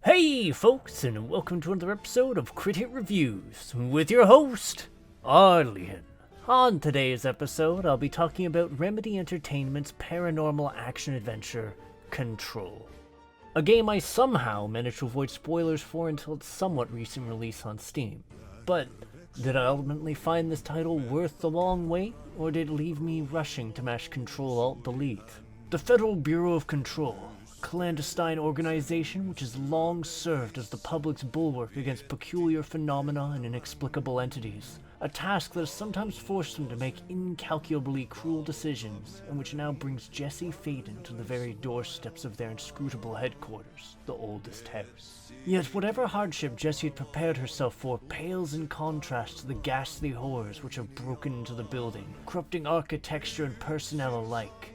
Hey folks, and welcome to another episode of Crit Hit Reviews with your host, Arlyeon. On today's episode, I'll be talking about Remedy Entertainment's paranormal action-adventure, Control. A game I somehow managed to avoid spoilers for until its somewhat recent release on Steam. But did I ultimately find this title worth the long wait, or did it leave me rushing to mash Control-Alt-Delete? The Federal Bureau of Control, clandestine organization which has long served as the public's bulwark against peculiar phenomena and inexplicable entities, a task that has sometimes forced them to make incalculably cruel decisions, and which now brings Jesse Faden to the very doorsteps of their inscrutable headquarters, the oldest house. Yet whatever hardship Jesse had prepared herself for pales in contrast to the ghastly horrors which have broken into the building, corrupting architecture and personnel alike.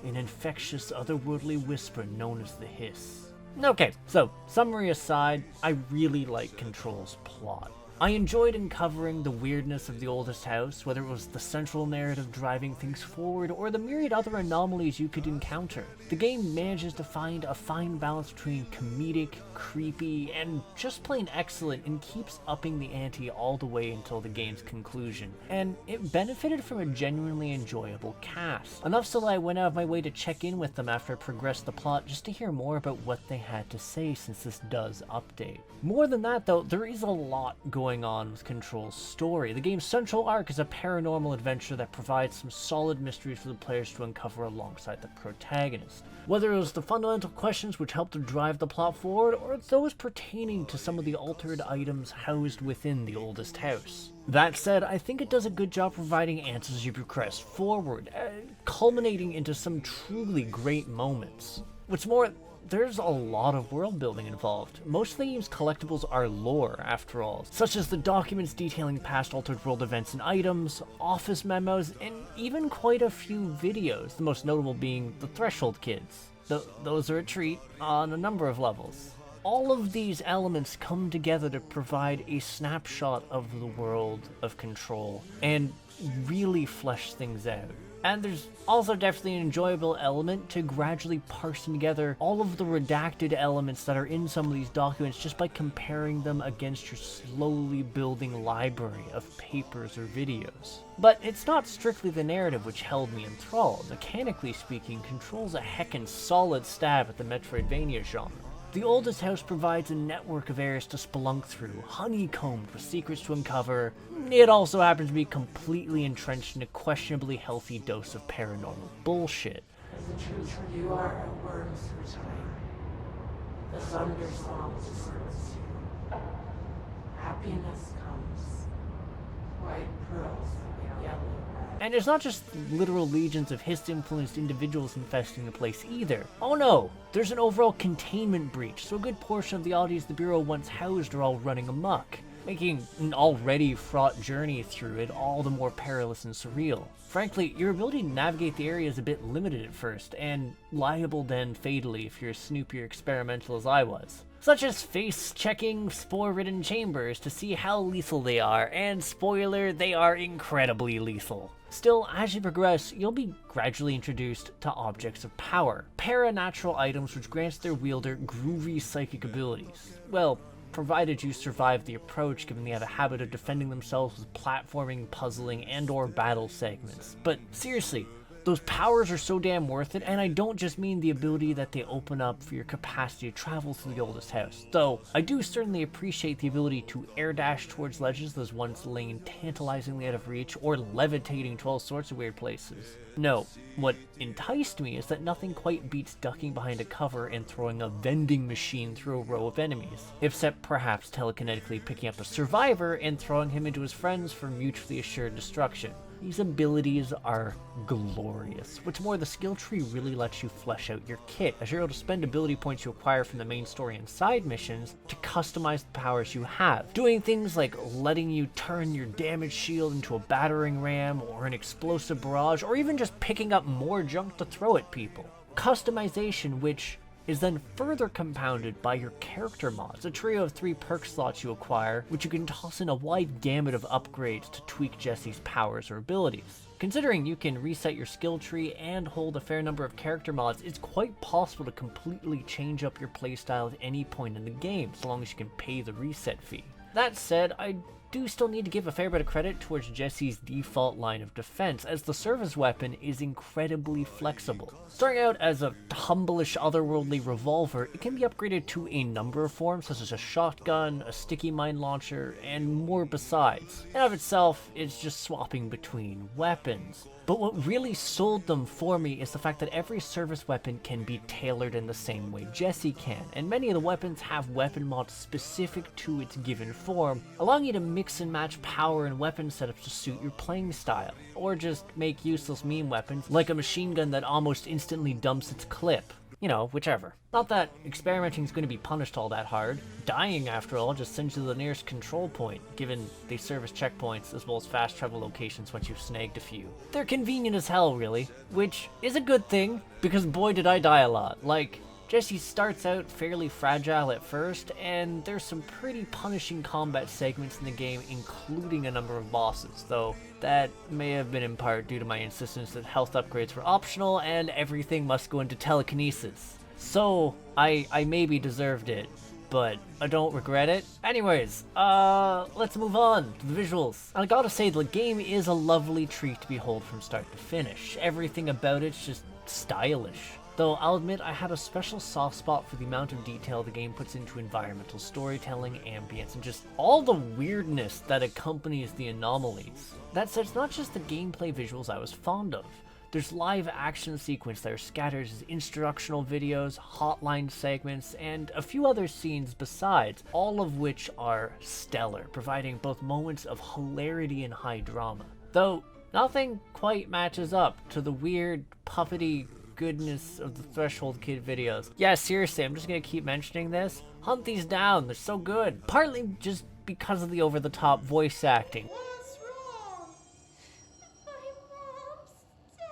An infectious, otherworldly whisper known as the Hiss. Okay, so, summary aside, I really like Control's plot. I enjoyed uncovering the weirdness of the oldest house, whether it was the central narrative driving things forward, or the myriad other anomalies you could encounter. The game manages to find a fine balance between comedic, creepy, and just plain excellent, and keeps upping the ante all the way until the game's conclusion. And it benefited from a genuinely enjoyable cast. Enough so that I went out of my way to check in with them after I progressed the plot, just to hear more about what they had to say since this does update. More than that though, there is a lot going on with Control's story. The game's central arc is a paranormal adventure that provides some solid mysteries for the players to uncover alongside the protagonist. Whether it was the fundamental questions which helped to drive the plot forward, or those pertaining to some of the altered items housed within the oldest house. That said, I think it does a good job providing answers as you progress forward, culminating into some truly great moments. What's more, there's a lot of world building involved. Most of the game's collectibles are lore, after all, such as the documents detailing past altered world events and items, office memos, and even quite a few videos, the most notable being the Threshold Kids. Those are a treat on a number of levels. All of these elements come together to provide a snapshot of the world of Control, and really flesh things out. And there's also definitely an enjoyable element to gradually parsing together all of the redacted elements that are in some of these documents just by comparing them against your slowly building library of papers or videos. But it's not strictly the narrative which held me enthralled. Mechanically speaking, Control's a heckin' solid stab at the Metroidvania genre. The oldest house provides a network of areas to spelunk through, honeycombed with secrets to uncover. It also happens to be completely entrenched in a questionably healthy dose of paranormal bullshit. As the truth for you are a worms through time. The thunder song disperses you. Happiness comes. White pearls with yellow. And it's not just literal legions of Hiss-influenced individuals infesting the place either. Oh no, there's an overall containment breach, so a good portion of the oddities the Bureau once housed are all running amok, making an already fraught journey through it all the more perilous and surreal. Frankly, your ability to navigate the area is a bit limited at first, and liable to end fatally if you're as snoopy or experimental as I was. Such as face-checking spore-ridden chambers to see how lethal they are, and spoiler, they are incredibly lethal. Still, as you progress, you'll be gradually introduced to objects of power, paranatural items which grants their wielder groovy psychic abilities. Well, provided you survive the approach, given they have a habit of defending themselves with platforming, puzzling, and/or battle segments. But seriously, those powers are so damn worth it, and I don't just mean the ability that they open up for your capacity to travel through the oldest house, though I do certainly appreciate the ability to air dash towards ledges that was once laying tantalizingly out of reach, or levitating to all sorts of weird places. No, what enticed me is that nothing quite beats ducking behind a cover and throwing a vending machine through a row of enemies, except perhaps telekinetically picking up a survivor and throwing him into his friends for mutually assured destruction. These abilities are glorious. What's more, the skill tree really lets you flesh out your kit, as you're able to spend ability points you acquire from the main story and side missions to customize the powers you have, doing things like letting you turn your damage shield into a battering ram or an explosive barrage, or even just picking up more junk to throw at people. Customization which, is then further compounded by your character mods, a trio of 3 perk slots you acquire, which you can toss in a wide gamut of upgrades to tweak Jesse's powers or abilities. Considering you can reset your skill tree and hold a fair number of character mods, it's quite possible to completely change up your playstyle at any point in the game, so long as you can pay the reset fee. That said, I do still need to give a fair bit of credit towards Jesse's default line of defense, as the service weapon is incredibly flexible. Starting out as a humblish otherworldly revolver, it can be upgraded to a number of forms, such as a shotgun, a sticky mine launcher, and more besides. And of itself, it's just swapping between weapons. But what really sold them for me is the fact that every service weapon can be tailored in the same way Jesse can, and many of the weapons have weapon mods specific to its given form, allowing you to mix and match power and weapon setups to suit your playing style, or just make useless meme weapons like a machine gun that almost instantly dumps its clip. You know, whichever. Not that experimenting is going to be punished all that hard. Dying, after all, just sends you to the nearest control point, given they serve as checkpoints as well as fast travel locations once you've snagged a few. They're convenient as hell, really, which is a good thing, because boy did I die a lot. Like, Jesse starts out fairly fragile at first, and there's some pretty punishing combat segments in the game, including a number of bosses, though that may have been in part due to my insistence that health upgrades were optional and everything must go into telekinesis. So, I maybe deserved it, but I don't regret it. Anyways, let's move on to the visuals. And I gotta say, the game is a lovely treat to behold from start to finish. Everything about it's just stylish. Though I'll admit I had a special soft spot for the amount of detail the game puts into environmental storytelling, ambience, and just all the weirdness that accompanies the anomalies. That said, it's not just the gameplay visuals I was fond of. There's live action sequences that are scattered as instructional videos, hotline segments, and a few other scenes besides, all of which are stellar, providing both moments of hilarity and high drama. Though nothing quite matches up to the weird, puppety goodness of the Threshold Kid videos. Yeah, seriously, I'm just gonna keep mentioning this. Hunt these down, they're so good. Partly just because of the over-the-top voice acting. What's wrong? My mom's dead.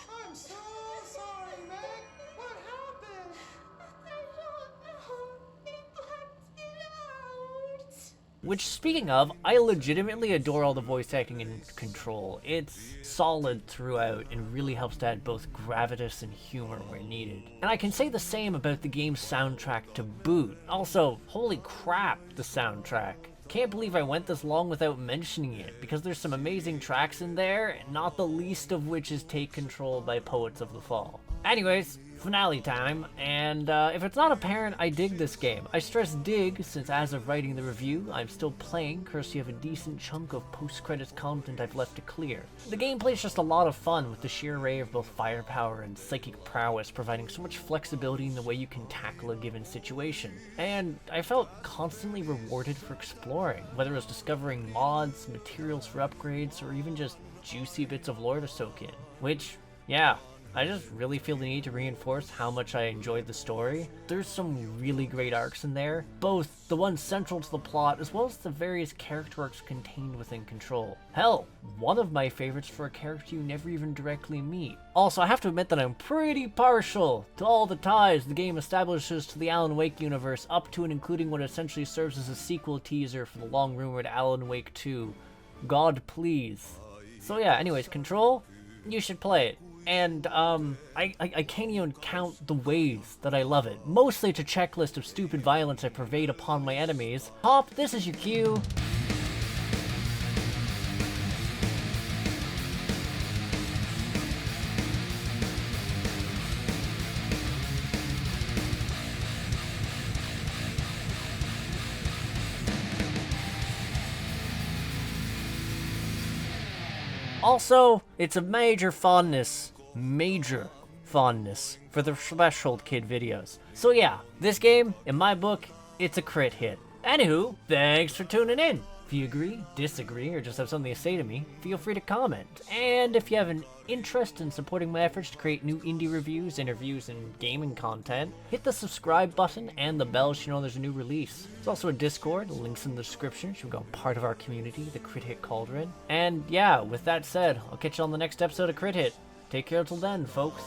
I'm so sorry, Meg. What happened? I don't know. They blacked it out. Which, speaking of, I legitimately adore all the voice acting in Control. It's solid throughout and really helps to add both gravitas and humor where needed. And I can say the same about the game's soundtrack to boot. Also, holy crap, the soundtrack. Can't believe I went this long without mentioning it, because there's some amazing tracks in there, not the least of which is Take Control by Poets of the Fall. Anyways, finale time, and if it's not apparent, I dig this game. I stress dig, since as of writing the review, I'm still playing, courtesy of a decent chunk of post-credits content I've left to clear. The gameplay's just a lot of fun, with the sheer array of both firepower and psychic prowess providing so much flexibility in the way you can tackle a given situation. And I felt constantly rewarded for exploring, whether it was discovering mods, materials for upgrades, or even just juicy bits of lore to soak in. Which, yeah, I just really feel the need to reinforce how much I enjoyed the story. There's some really great arcs in there, both the ones central to the plot as well as the various character arcs contained within Control. Hell, one of my favorites for a character you never even directly meet. Also, I have to admit that I'm pretty partial to all the ties the game establishes to the Alan Wake universe, up to and including what essentially serves as a sequel teaser for the long-rumored Alan Wake 2. God please. So yeah, anyways, Control, you should play it. And, I can't even count the ways that I love it. Mostly it's a checklist of stupid violence I pervade upon my enemies. Hop, this is your cue. Also, it's a major fondness for the Threshold Kid videos. So yeah, this game, in my book, it's a crit hit. Anywho, thanks for tuning in. If you agree, disagree, or just have something to say to me, feel free to comment. And if you have an interest in supporting my efforts to create new indie reviews, interviews, and gaming content, hit the subscribe button and the bell so you know there's a new release. There's also a Discord, links in the description, so you can become part of our community, the Crit Hit Cauldron. And yeah, with that said, I'll catch you on the next episode of Crit Hit. Take care till then, folks.